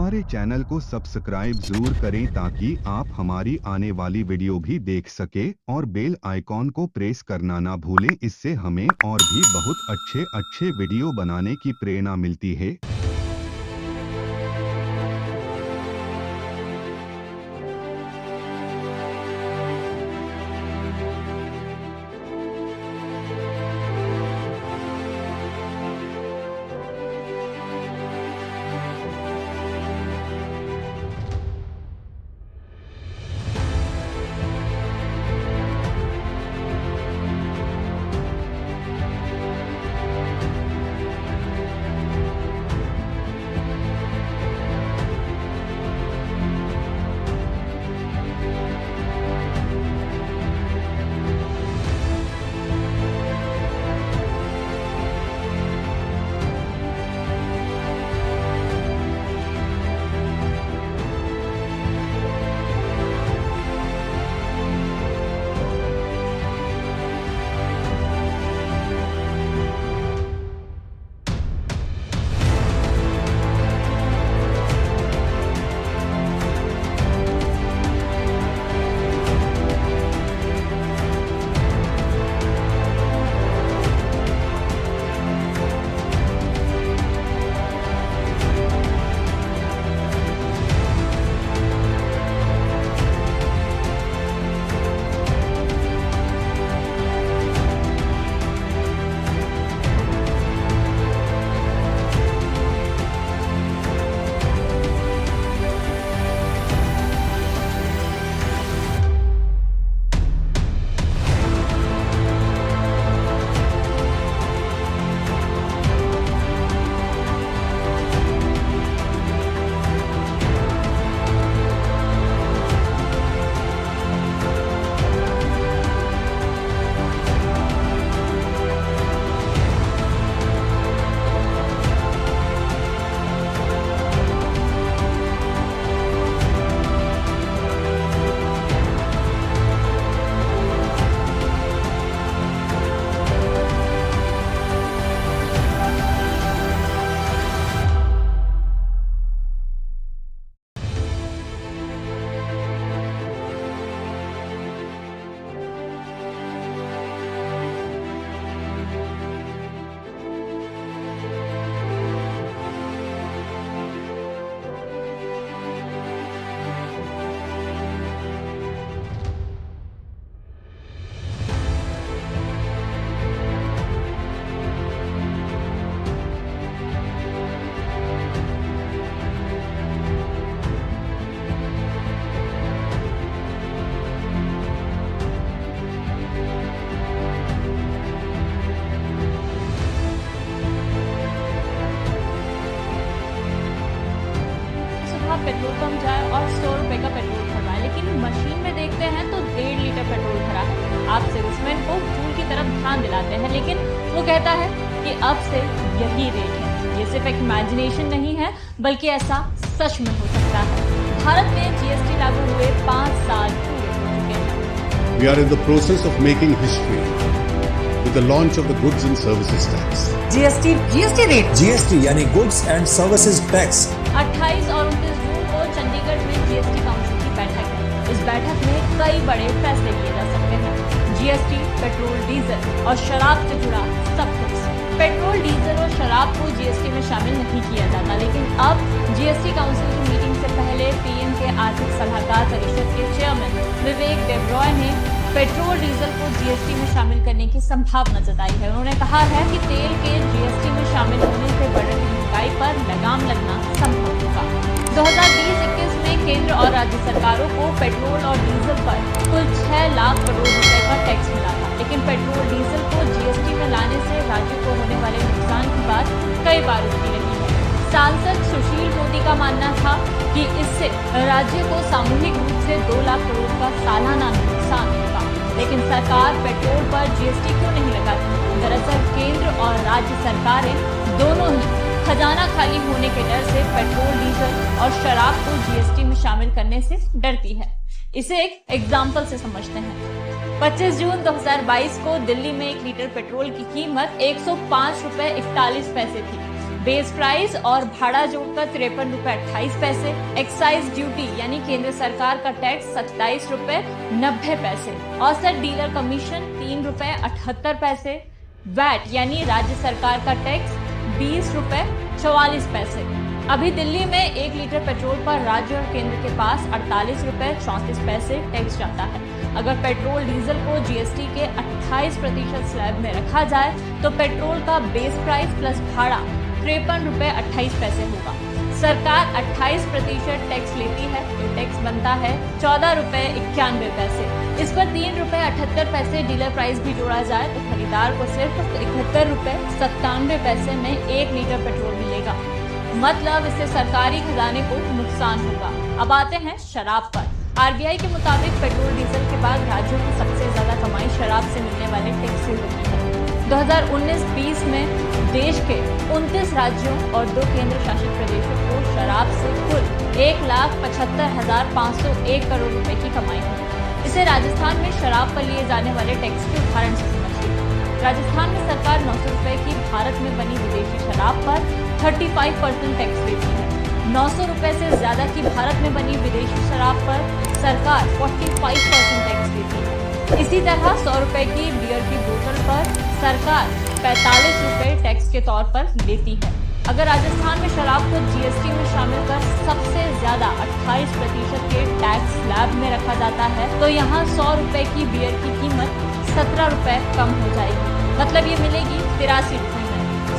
हमारे चैनल को सब्सक्राइब जरूर करें ताकि आप हमारी आने वाली वीडियो भी देख सके और बेल आइकॉन को प्रेस करना ना भूलें। इससे हमें और भी बहुत अच्छे अच्छे वीडियो बनाने की प्रेरणा मिलती है। पेट्रोल पंप जाए और 100 रुपए का पेट्रोल भरवाए, लेकिन मशीन में देखते हैं तो 1.5 लीटर पेट्रोल भरा है। आप सेल्समैन को टूल की तरफ ध्यान दिलाते हैं, लेकिन वो कहता है कि अब से यही रेट है। ये सिर्फ एक इमेजिनेशन नहीं है, बल्कि ऐसा सच में हो सकता है। भारत में जीएसटी लागू हुए 5 साल पूरे हो चुके हैं। We are in the process of making history with the launch of the Goods and Services Tax. GST rate GST यानी गुड्स एंड सर्विसेज टैक्स। 28 और 29 जून को चंडीगढ़ में जीएसटी काउंसिल की बैठक है। इस बैठक में कई बड़े फैसले लिए जा सकते हैं। जीएसटी, पेट्रोल, डीजल और शराब से जुड़ा सब कुछ। पेट्रोल, डीजल और शराब को जीएसटी में शामिल नहीं किया जाता, लेकिन अब जीएसटी काउंसिल की मीटिंग से पहले पीएम के आर्थिक सलाहकार परिषद के चेयरमैन विवेक देबरॉय ने पेट्रोल, डीजल को जीएसटी में शामिल करने की संभावना जताई है। उन्होंने कहा है कि तेल के जीएसटी में शामिल होने से बढ़ रही महंगाई पर लगाम लगना संभव होगा। 2020-21 में केंद्र और राज्य सरकारों को पेट्रोल और डीजल पर कुल 6 लाख करोड़ रुपए का टैक्स मिला था, लेकिन पेट्रोल, डीजल को जीएसटी में लाने से राज्य को होने वाले नुकसान की बात कई बार उठती रही है। सांसद सुशील मोदी का मानना था कि इससे राज्य को सामूहिक रूप से 2 लाख करोड़ का सालाना नुकसान होगा, लेकिन सरकार पेट्रोल पर जीएसटी क्यों नहीं लगाती? दरअसल केंद्र और राज्य सरकारें दोनों ही खजाना खाली होने के डर से पेट्रोल, डीजल और शराब को जीएसटी में शामिल करने से डरती है। इसे एक एग्जाम्पल से समझते हैं। 25 जून 2022 को दिल्ली में 1 लीटर पेट्रोल की कीमत 105 रुपए 41 पैसे थी, बेस प्राइस और भाड़ा जोड़कर 53 रुपए 28 पैसे, एक्साइज ड्यूटी यानी केंद्र सरकार का टैक्स 27 रुपए 90 पैसे, औसत डीलर कमीशन 3 रुपए 78 पैसे, वैट यानी राज्य सरकार का टैक्स 20 रुपए 44 पैसे। अभी दिल्ली में 1 लीटर पेट्रोल पर राज्य और केंद्र के पास 48 रुपए 34 पैसे टैक्स जाता है। अगर पेट्रोल डीजल को जीएसटी के 28% स्लैब में रखा जाए तो पेट्रोल का बेस प्राइस प्लस भाड़ा 53 रुपए 28 पैसे होगा। सरकार 28% टैक्स लेती है तो टैक्स बनता है 14 रुपए 91 पैसे। इस पर 3 रुपए 78 पैसे डीलर प्राइस भी जोड़ा जाए तो खरीदार को सिर्फ 71 रुपए 97 पैसे में 1 लीटर पेट्रोल मिलेगा। मतलब इससे सरकारी खजाने को नुकसान होगा। अब आते हैं शराब पर। आरबीआई के मुताबिक पेट्रोल डीजल के बाद राज्यों की सबसे ज्यादा कमाई शराब से मिलने वाले टैक्स से होती है। 2019-20 में देश के 29 राज्यों और 2 केंद्र शासित प्रदेशों को शराब से कुल 1,75,501 करोड़ रुपए की कमाई हुई। इसे राजस्थान में शराब पर लिए जाने वाले टैक्स के उदाहरण से समझिए। राजस्थान में सरकार 900 रुपए की भारत में बनी विदेशी शराब पर 35% टैक्स लेती है। 900 रुपए से ज्यादा की भारत में बनी विदेशी शराब पर सरकार 45% टैक्स लेती है। इसी तरह 100 रुपए की बियर की बोतल पर सरकार 45 रुपए टैक्स के तौर पर लेती है। अगर राजस्थान में शराब को जीएसटी में शामिल कर सबसे ज्यादा 28% के टैक्स स्लैब में रखा जाता है तो यहाँ 100 रुपए की बियर की कीमत 17 रुपए कम हो जाएगी। मतलब ये मिलेगी 83 रुपए में।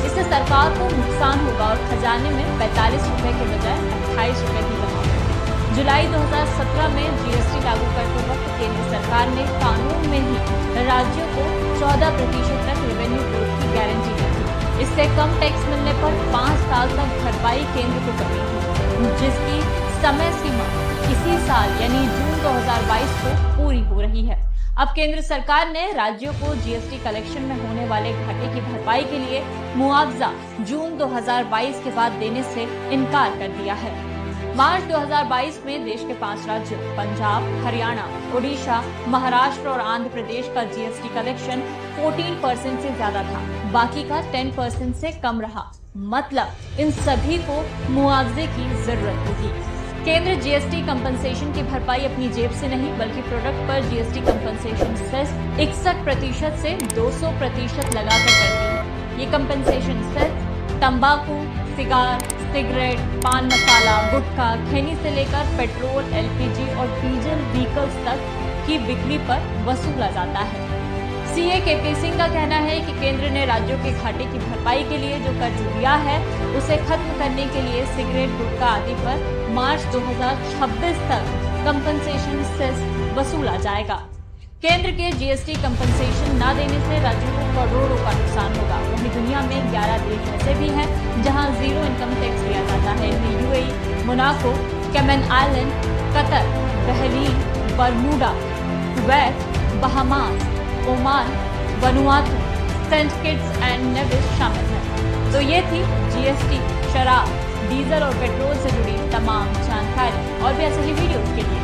इससे सरकार को नुकसान होगा और खजाने में 45 रुपए के बजाय 28 रुपए ही जमा होंगे। जुलाई 2017 में जीएसटी लागू करते वक्त केंद्र सरकार ने कानून में ही राज्यों को 14% तक रेवेन्यू ग्रोथ की गारंटी दी थी। इससे कम टैक्स मिलने पर 5 साल तक भरपाई केंद्र को करनी थी, जिसकी समय सीमा इसी साल यानी जून 2022 को पूरी हो रही है। अब केंद्र सरकार ने राज्यों को जीएसटी कलेक्शन में होने वाले घाटे की भरपाई के लिए मुआवजा जून 2022 के बाद देने से इनकार कर दिया है। मार्च 2022 में देश के 5 राज्यों पंजाब, हरियाणा, ओडिशा, महाराष्ट्र और आंध्र प्रदेश का जीएसटी कलेक्शन 14% से ज्यादा था, बाकी का 10% से कम रहा। मतलब इन सभी को मुआवजे की जरूरत होगी। केंद्र जीएसटी कंपनसेशन की भरपाई अपनी जेब से नहीं बल्कि प्रोडक्ट पर जीएसटी कंपनसेशन सेस 61% से 200% लगाकर करती है। ये कंपनसेशन सेस तंबाकू, सिगार, सिगरेट, पान मसाला, गुटखा, खैनी से लेकर पेट्रोल, एलपीजी और डीजल व्हीकल्स तक की बिक्री पर वसूला जाता है। सीए केपी सिंह का कहना है कि केंद्र ने राज्यों के घाटे की भरपाई के लिए जो कर्ज लिया है उसे खत्म करने के लिए सिगरेट, गुटखा आदि पर मार्च 2026 तक कंपनसेशन सेस वसूला जाएगा। केंद्र के जीएसटी कंपनसेशन न देने से राज्यों को करोड़ों का नुकसान होगा। वहीं दुनिया में 11 देश ऐसे भी हैं जहां जीरो इनकम टैक्स लिया जाता है। इनमें UAE, Monaco, Cayman Island, Qatar, Bahrain, Bermuda, Kuwait, Bahamas, Oman, Vanuatu, Saint Kitts and Nevis शामिल हैं। तो ये थी जीएसटी, शराब, डीजल और पेट्रोल से जुड़ी तमाम जानकारी। और भी ऐसे ही वीडियोस के लिए